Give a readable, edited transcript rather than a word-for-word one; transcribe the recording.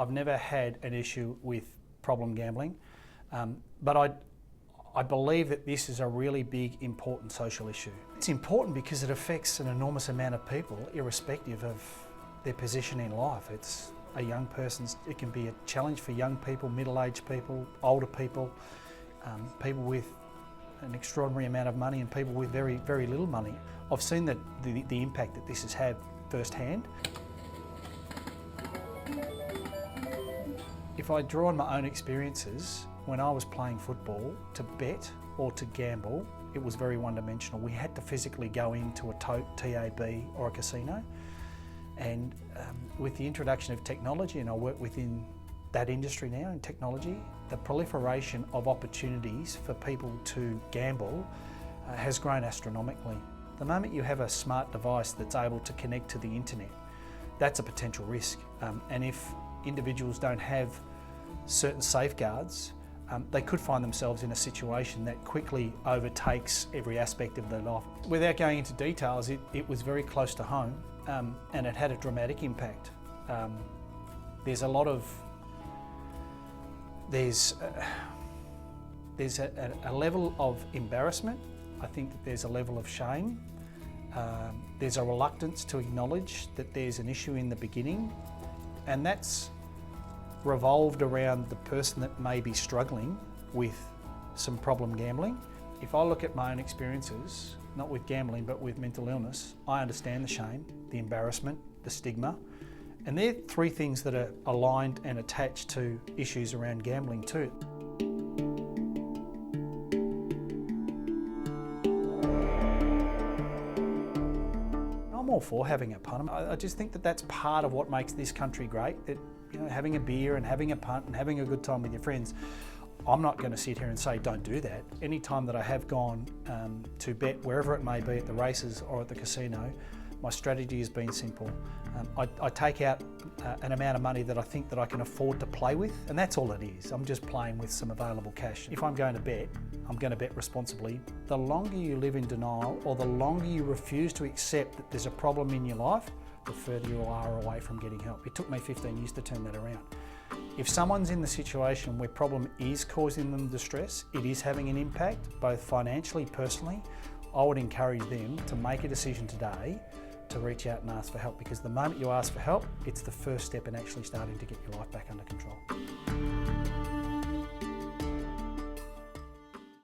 I've never had an issue with problem gambling, but I believe that this is a really big, important social issue. It's important because it affects an enormous amount of people, irrespective of their position in life. It's a young person's, it can be a challenge for young people, middle-aged people, older people, people with an extraordinary amount of money and people with very, very little money. I've seen the impact that this has had firsthand. If I draw on my own experiences, when I was playing football, to bet or to gamble, it was very one-dimensional. We had to physically go into a tote, TAB or a casino. And with the introduction of technology, and I work within that industry now in technology, the proliferation of opportunities for people to gamble has grown astronomically. The moment you have a smart device that's able to connect to the internet, that's a potential risk. And if individuals don't have certain safeguards, they could find themselves in a situation that quickly overtakes every aspect of their life. Without going into details, it was very close to home, and it had a dramatic impact. There's a lot of, there's a level of embarrassment. I think that there's a level of shame. There's a reluctance to acknowledge that there's an issue in the beginning, and that's revolved around the person that may be struggling with some problem gambling. If I look at my own experiences, not with gambling but with mental illness, I understand the shame, the embarrassment, the stigma, and they're three things that are aligned and attached to issues around gambling too. I'm all for having a punt. I just think that that's part of what makes this country great. That, you know, having a beer and having a punt and having a good time with your friends. I'm not going to sit here and say don't do that. Any time that I have gone to bet, wherever it may be, at the races or at the casino, my strategy has been simple. I take out an amount of money that I think that I can afford to play with, and that's all it is. I'm just playing with some available cash. If I'm going to bet, I'm going to bet responsibly. The longer you live in denial, or the longer you refuse to accept that there's a problem in your life, the further you are away from getting help. It took me 15 years to turn that around. If someone's in the situation where problem is causing them distress, it is having an impact, both financially, personally, I would encourage them to make a decision today to reach out and ask for help, because the moment you ask for help, it's the first step in actually starting to get your life back under control.